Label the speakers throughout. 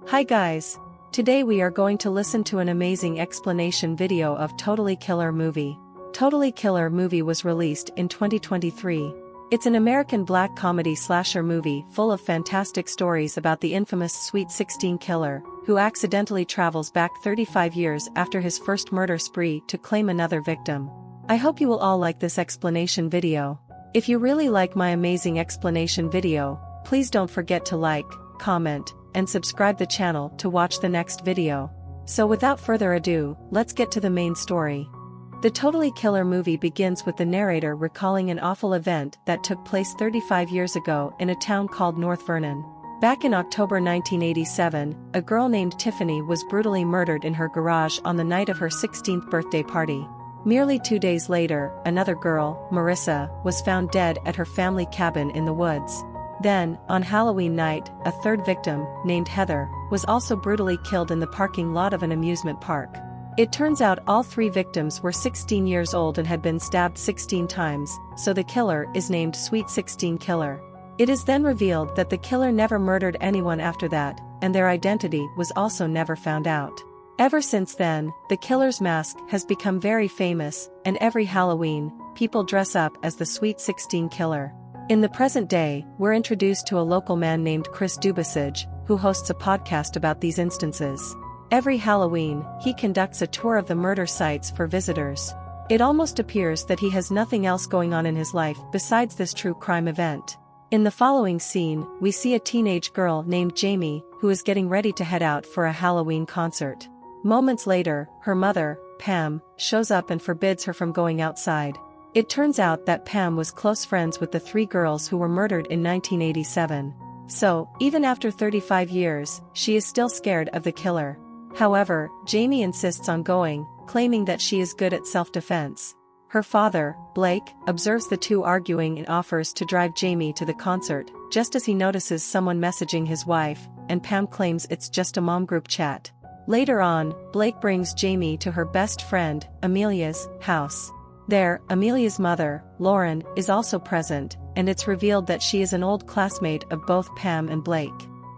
Speaker 1: Hi guys! Today we are going to listen to an amazing explanation video of Totally Killer Movie. Totally Killer Movie was released in 2023. It's an American black comedy slasher movie full of fantastic stories about the infamous Sweet 16 killer, who accidentally travels back 35 years after his first murder spree to claim another victim. I hope you will all like this explanation video. If you really like my amazing explanation video, please don't forget to like, comment, and subscribe the channel to watch the next video. So without further ado, let's get to the main story. The Totally Killer Movie begins with the narrator recalling an awful event that took place 35 years ago in a town called North Vernon. Back in October 1987, a girl named Tiffany was brutally murdered in her garage on the night of her 16th birthday party. Merely 2 days later, another girl, Marissa, was found dead at her family cabin in the woods. Then, on Halloween night, a third victim, named Heather, was also brutally killed in the parking lot of an amusement park. It turns out all three victims were 16 years old and had been stabbed 16 times, so the killer is named Sweet 16 Killer. It is then revealed that the killer never murdered anyone after that, and their identity was also never found out. Ever since then, the killer's mask has become very famous, and every Halloween, people dress up as the Sweet 16 Killer. In the present day, we're introduced to a local man named Chris Dubasage, who hosts a podcast about these instances. Every Halloween, he conducts a tour of the murder sites for visitors. It almost appears that he has nothing else going on in his life besides this true crime event. In the following scene, we see a teenage girl named Jamie, who is getting ready to head out for a Halloween concert. Moments later, her mother, Pam, shows up and forbids her from going outside. It turns out that Pam was close friends with the three girls who were murdered in 1987. So, even after 35 years, she is still scared of the killer. However, Jamie insists on going, claiming that she is good at self-defense. Her father, Blake, observes the two arguing and offers to drive Jamie to the concert, just as he notices someone messaging his wife, and Pam claims it's just a mom group chat. Later on, Blake brings Jamie to her best friend, Amelia's, house. There, Amelia's mother, Lauren, is also present, and it's revealed that she is an old classmate of both Pam and Blake.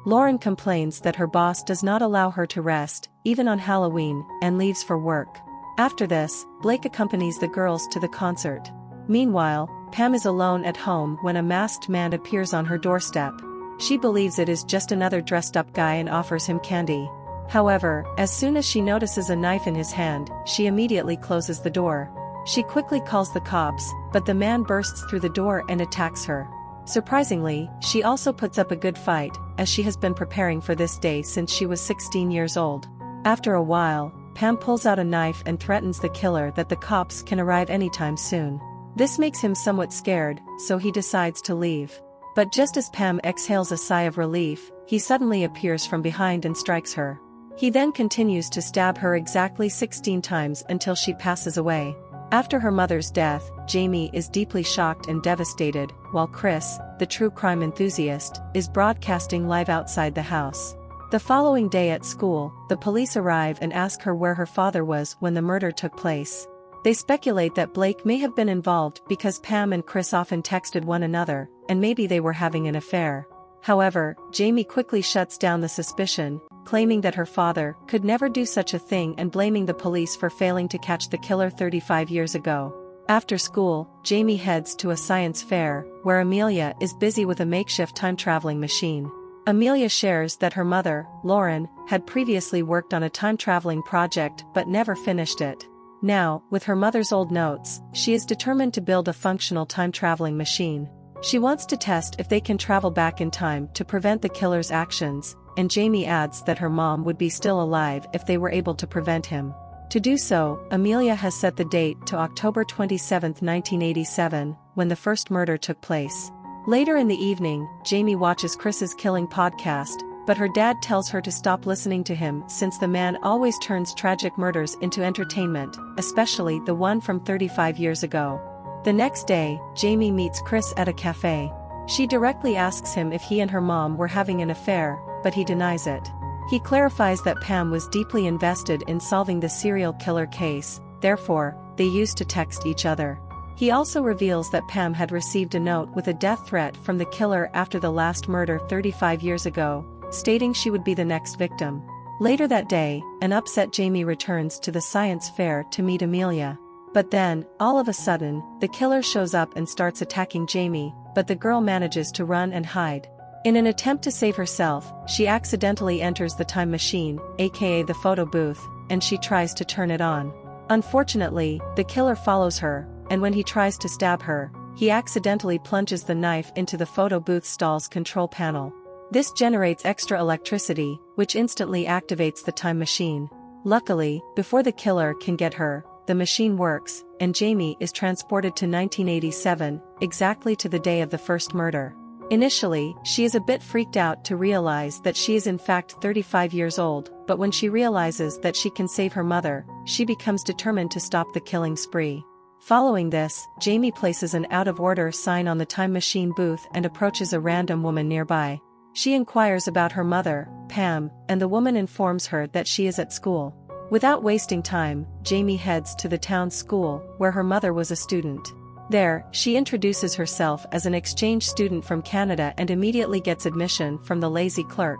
Speaker 1: Lauren complains that her boss does not allow her to rest, even on Halloween, and leaves for work. After this, Blake accompanies the girls to the concert. Meanwhile, Pam is alone at home when a masked man appears on her doorstep. She believes it is just another dressed-up guy and offers him candy. However, as soon as she notices a knife in his hand, she immediately closes the door. She quickly calls the cops, but the man bursts through the door and attacks her. Surprisingly, she also puts up a good fight, as she has been preparing for this day since she was 16 years old. After a while, Pam pulls out a knife and threatens the killer that the cops can arrive anytime soon. This makes him somewhat scared, so he decides to leave. But just as Pam exhales a sigh of relief, he suddenly appears from behind and strikes her. He then continues to stab her exactly 16 times until she passes away. After her mother's death, Jamie is deeply shocked and devastated, while Chris, the true crime enthusiast, is broadcasting live outside the house. The following day at school, the police arrive and ask her where her father was when the murder took place. They speculate that Blake may have been involved because Pam and Chris often texted one another, and maybe they were having an affair. However, Jamie quickly shuts down the suspicion, claiming that her father could never do such a thing and blaming the police for failing to catch the killer 35 years ago. After school, Jamie heads to a science fair, where Amelia is busy with a makeshift time-traveling machine. Amelia shares that her mother, Lauren, had previously worked on a time-traveling project but never finished it. Now, with her mother's old notes, she is determined to build a functional time-traveling machine. She wants to test if they can travel back in time to prevent the killer's actions, and Jamie adds that her mom would be still alive if they were able to prevent him. To do so, Amelia has set the date to October 27, 1987, when the first murder took place. Later in the evening, Jamie watches Chris's killing podcast, but her dad tells her to stop listening to him since the man always turns tragic murders into entertainment, especially the one from 35 years ago. The next day, Jamie meets Chris at a cafe. She directly asks him if he and her mom were having an affair, but he denies it. He clarifies that Pam was deeply invested in solving the serial killer case, therefore, they used to text each other. He also reveals that Pam had received a note with a death threat from the killer after the last murder 35 years ago, stating she would be the next victim. Later that day, an upset Jamie returns to the science fair to meet Amelia. But then, all of a sudden, the killer shows up and starts attacking Jamie, but the girl manages to run and hide. In an attempt to save herself, she accidentally enters the time machine, aka the photo booth, and she tries to turn it on. Unfortunately, the killer follows her, and when he tries to stab her, he accidentally plunges the knife into the photo booth stall's control panel. This generates extra electricity, which instantly activates the time machine. Luckily, before the killer can get her, the machine works, and Jamie is transported to 1987, exactly to the day of the first murder. Initially, she is a bit freaked out to realize that she is in fact 35 years old, but when she realizes that she can save her mother, she becomes determined to stop the killing spree. Following this, Jamie places an out-of-order sign on the time machine booth and approaches a random woman nearby. She inquires about her mother, Pam, and the woman informs her that she is at school. Without wasting time, Jamie heads to the town's school, where her mother was a student. There, she introduces herself as an exchange student from Canada and immediately gets admission from the lazy clerk.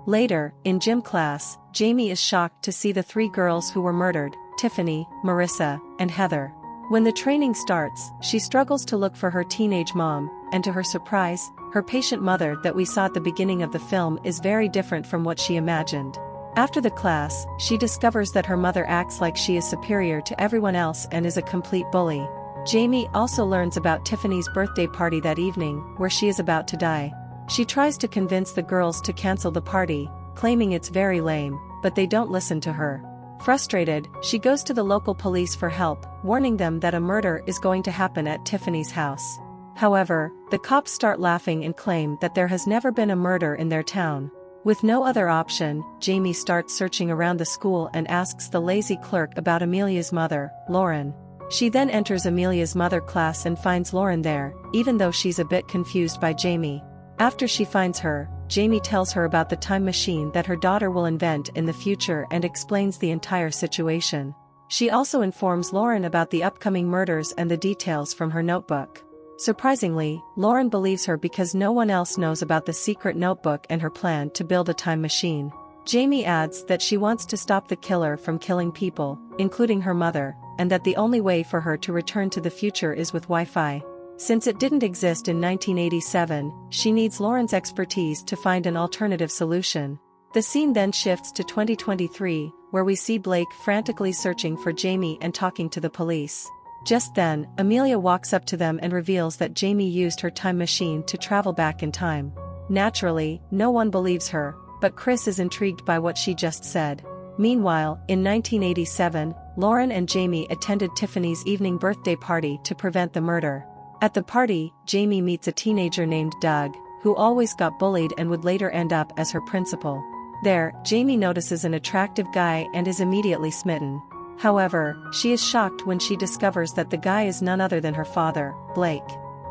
Speaker 1: Later, in gym class, Jamie is shocked to see the 3 girls who were murdered, Tiffany, Marissa, and Heather. When the training starts, she struggles to look for her teenage mom, and to her surprise, her patient mother that we saw at the beginning of the film is very different from what she imagined. After the class, she discovers that her mother acts like she is superior to everyone else and is a complete bully. Jamie also learns about Tiffany's birthday party that evening, where she is about to die. She tries to convince the girls to cancel the party, claiming it's very lame, but they don't listen to her. Frustrated, she goes to the local police for help, warning them that a murder is going to happen at Tiffany's house. However, the cops start laughing and claim that there has never been a murder in their town. With no other option, Jamie starts searching around the school and asks the lazy clerk about Amelia's mother, Lauren. She then enters Amelia's mother class and finds Lauren there, even though she's a bit confused by Jamie. After she finds her, Jamie tells her about the time machine that her daughter will invent in the future and explains the entire situation. She also informs Lauren about the upcoming murders and the details from her notebook. Surprisingly, Lauren believes her because no one else knows about the secret notebook and her plan to build a time machine. Jamie adds that she wants to stop the killer from killing people, including her mother, and that the only way for her to return to the future is with Wi-Fi. Since it didn't exist in 1987, she needs Lauren's expertise to find an alternative solution. The scene then shifts to 2023, where we see Blake frantically searching for Jamie and talking to the police. Just then, Amelia walks up to them and reveals that Jamie used her time machine to travel back in time. Naturally, no one believes her, but Chris is intrigued by what she just said. Meanwhile, in 1987, Lauren and Jamie attended Tiffany's evening birthday party to prevent the murder. At the party, Jamie meets a teenager named Doug, who always got bullied and would later end up as her principal. There, Jamie notices an attractive guy and is immediately smitten. However, she is shocked when she discovers that the guy is none other than her father, Blake.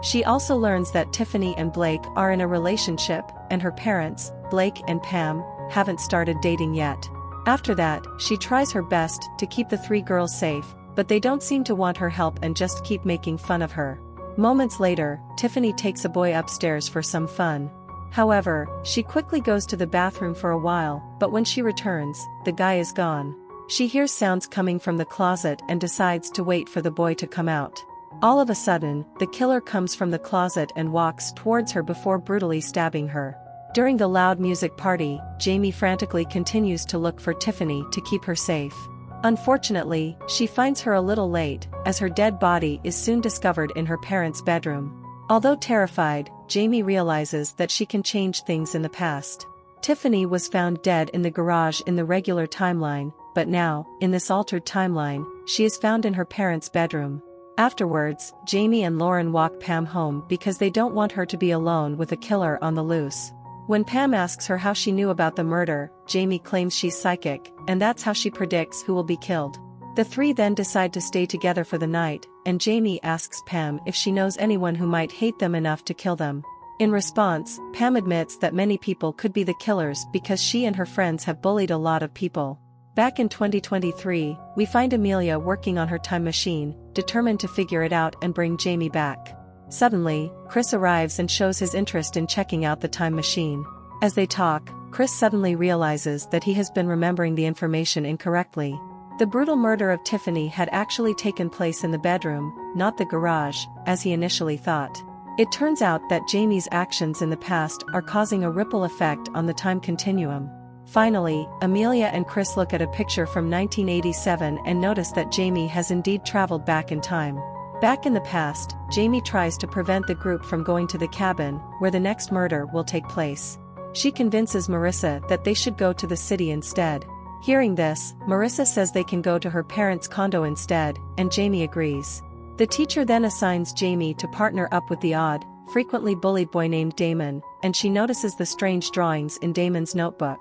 Speaker 1: She also learns that Tiffany and Blake are in a relationship, and her parents, Blake and Pam, haven't started dating yet. After that, she tries her best to keep the 3 girls safe, but they don't seem to want her help and just keep making fun of her. Moments later, Tiffany takes a boy upstairs for some fun. However, she quickly goes to the bathroom for a while, but when she returns, the guy is gone. She hears sounds coming from the closet and decides to wait for the boy to come out. All of a sudden, the killer comes from the closet and walks towards her before brutally stabbing her. During the loud music party, Jamie frantically continues to look for Tiffany to keep her safe. Unfortunately, she finds her a little late, as her dead body is soon discovered in her parents' bedroom. Although terrified, Jamie realizes that she can change things in the past. Tiffany was found dead in the garage in the regular timeline, but now, in this altered timeline, she is found in her parents' bedroom. Afterwards, Jamie and Lauren walk Pam home because they don't want her to be alone with a killer on the loose. When Pam asks her how she knew about the murder, Jamie claims she's psychic, and that's how she predicts who will be killed. The 3 then decide to stay together for the night, and Jamie asks Pam if she knows anyone who might hate them enough to kill them. In response, Pam admits that many people could be the killers because she and her friends have bullied a lot of people. Back in 2023, we find Amelia working on her time machine, determined to figure it out and bring Jamie back. Suddenly, Chris arrives and shows his interest in checking out the time machine. As they talk, Chris suddenly realizes that he has been remembering the information incorrectly. The brutal murder of Tiffany had actually taken place in the bedroom, not the garage, as he initially thought. It turns out that Jamie's actions in the past are causing a ripple effect on the time continuum. Finally, Amelia and Chris look at a picture from 1987 and notice that Jamie has indeed traveled back in time. Back in the past, Jamie tries to prevent the group from going to the cabin, where the next murder will take place. She convinces Marissa that they should go to the city instead. Hearing this, Marissa says they can go to her parents' condo instead, and Jamie agrees. The teacher then assigns Jamie to partner up with the odd, frequently bullied boy named Damon, and she notices the strange drawings in Damon's notebook.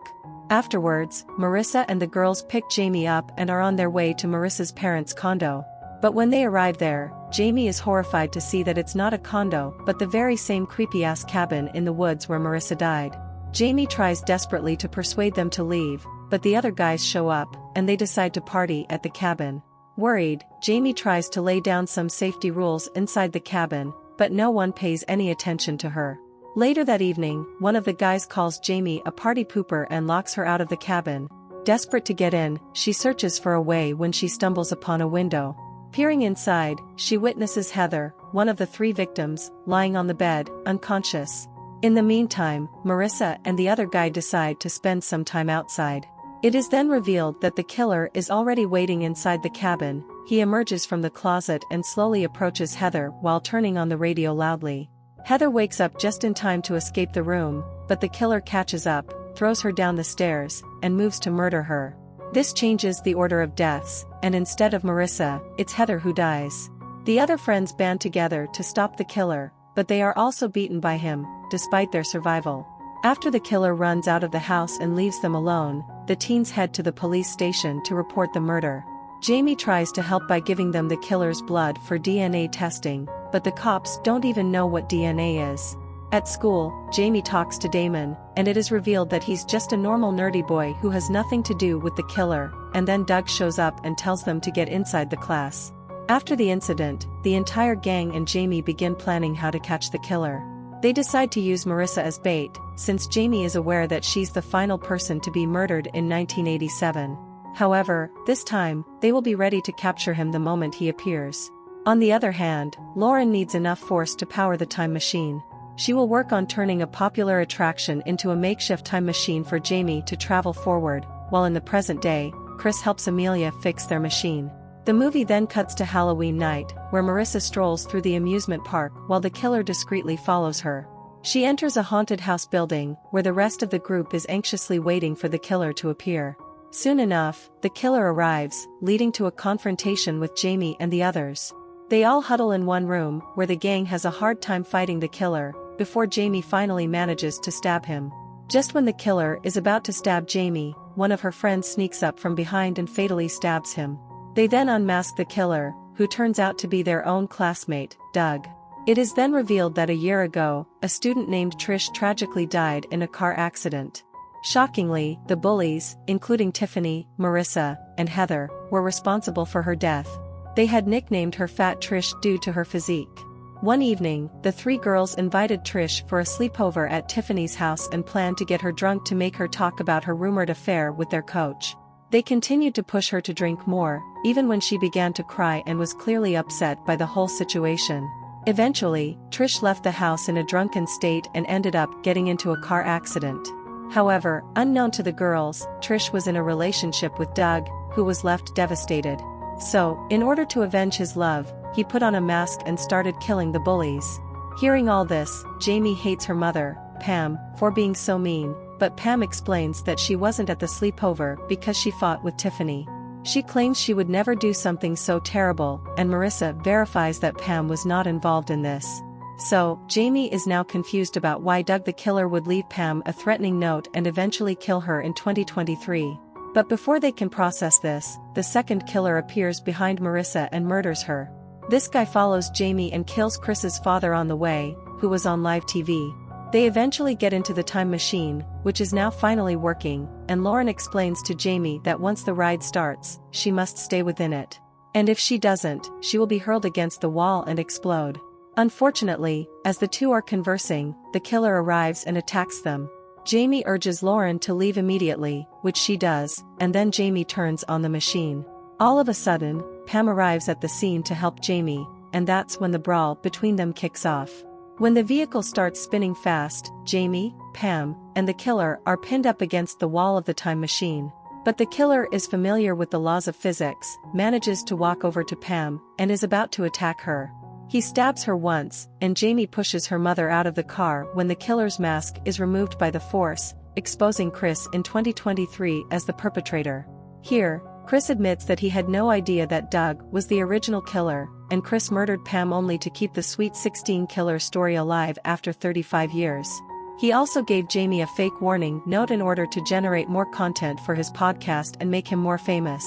Speaker 1: Afterwards, Marissa and the girls pick Jamie up and are on their way to Marissa's parents' condo. But when they arrive there, Jamie is horrified to see that it's not a condo but the very same creepy-ass cabin in the woods where Marissa died. Jamie tries desperately to persuade them to leave, but the other guys show up, and they decide to party at the cabin. Worried, Jamie tries to lay down some safety rules inside the cabin, but no one pays any attention to her. Later that evening, one of the guys calls Jamie a party pooper and locks her out of the cabin. Desperate to get in, she searches for a way when she stumbles upon a window. Peering inside, she witnesses Heather, one of the 3 victims, lying on the bed, unconscious. In the meantime, Marissa and the other guy decide to spend some time outside. It is then revealed that the killer is already waiting inside the cabin. He emerges from the closet and slowly approaches Heather while turning on the radio loudly. Heather wakes up just in time to escape the room, but the killer catches up, throws her down the stairs, and moves to murder her. This changes the order of deaths, and instead of Marissa, it's Heather who dies. The other friends band together to stop the killer, but they are also beaten by him, despite their survival. After the killer runs out of the house and leaves them alone, the teens head to the police station to report the murder. Jamie tries to help by giving them the killer's blood for DNA testing, but the cops don't even know what DNA is. At school, Jamie talks to Damon, and it is revealed that he's just a normal nerdy boy who has nothing to do with the killer, and then Doug shows up and tells them to get inside the class. After the incident, the entire gang and Jamie begin planning how to catch the killer. They decide to use Marissa as bait, since Jamie is aware that she's the final person to be murdered in 1987. However, this time, they will be ready to capture him the moment he appears. On the other hand, Lauren needs enough force to power the time machine. She will work on turning a popular attraction into a makeshift time machine for Jamie to travel forward, while in the present day, Chris helps Amelia fix their machine. The movie then cuts to Halloween night, where Marissa strolls through the amusement park while the killer discreetly follows her. She enters a haunted house building, where the rest of the group is anxiously waiting for the killer to appear. Soon enough, the killer arrives, leading to a confrontation with Jamie and the others. They all huddle in one room, where the gang has a hard time fighting the killer, before Jamie finally manages to stab him. Just when the killer is about to stab Jamie, one of her friends sneaks up from behind and fatally stabs him. They then unmask the killer, who turns out to be their own classmate, Doug. It is then revealed that a year ago, a student named Trish tragically died in a car accident. Shockingly, the bullies, including Tiffany, Marissa, and Heather, were responsible for her death. They had nicknamed her Fat Trish due to her physique. One evening, the 3 girls invited Trish for a sleepover at Tiffany's house and planned to get her drunk to make her talk about her rumored affair with their coach. They continued to push her to drink more, even when she began to cry and was clearly upset by the whole situation. Eventually, Trish left the house in a drunken state and ended up getting into a car accident. However, unknown to the girls, Trish was in a relationship with Doug, who was left devastated. So, in order to avenge his love, he put on a mask and started killing the bullies. Hearing all this, Jamie hates her mother, Pam, for being so mean, but Pam explains that she wasn't at the sleepover because she fought with Tiffany. She claims she would never do something so terrible, and Marissa verifies that Pam was not involved in this. So, Jamie is now confused about why Doug the killer would leave Pam a threatening note and eventually kill her in 2023. But before they can process this, the second killer appears behind Marissa and murders her. This guy follows Jamie and kills Chris's father on the way, who was on live TV. They eventually get into the time machine, which is now finally working, and Lauren explains to Jamie that once the ride starts, she must stay within it. And if she doesn't, she will be hurled against the wall and explode. Unfortunately, as the two are conversing, the killer arrives and attacks them. Jamie urges Lauren to leave immediately, which she does, and then Jamie turns on the machine. All of a sudden, Pam arrives at the scene to help Jamie, and that's when the brawl between them kicks off. When the vehicle starts spinning fast, Jamie, Pam, and the killer are pinned up against the wall of the time machine. But the killer is familiar with the laws of physics, manages to walk over to Pam, and is about to attack her. He stabs her once, and Jamie pushes her mother out of the car when the killer's mask is removed by the force, exposing Chris in 2023 as the perpetrator. Here, Chris admits that he had no idea that Doug was the original killer, and Chris murdered Pam only to keep the Sweet 16 killer story alive after 35 years. He also gave Jamie a fake warning note in order to generate more content for his podcast and make him more famous.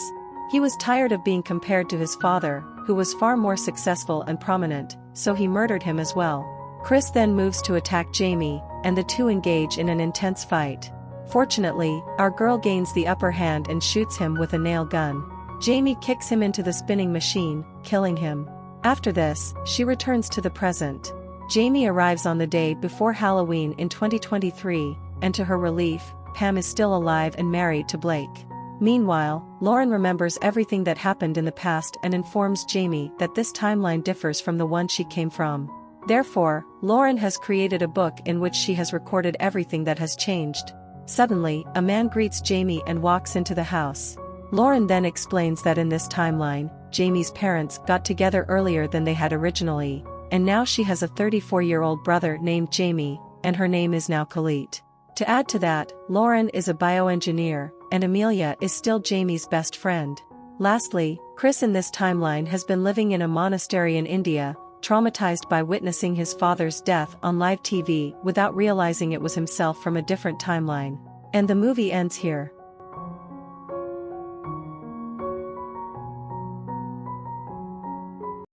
Speaker 1: He was tired of being compared to his father, who was far more successful and prominent, so he murdered him as well. Chris then moves to attack Jamie, and the two engage in an intense fight. Fortunately, our girl gains the upper hand and shoots him with a nail gun. Jamie kicks him into the spinning machine, killing him. After this, she returns to the present. Jamie arrives on the day before Halloween in 2023, and to her relief, Pam is still alive and married to Blake. Meanwhile, Lauren remembers everything that happened in the past and informs Jamie that this timeline differs from the one she came from. Therefore, Lauren has created a book in which she has recorded everything that has changed. Suddenly, a man greets Jamie and walks into the house. Lauren then explains that in this timeline, Jamie's parents got together earlier than they had originally, and now she has a 34-year-old brother named Jamie, and her name is now Khalid. To add to that, Lauren is a bioengineer, and Amelia is still Jamie's best friend. Lastly, Chris in this timeline has been living in a monastery in India, traumatized by witnessing his father's death on live TV without realizing it was himself from a different timeline. And the movie ends here.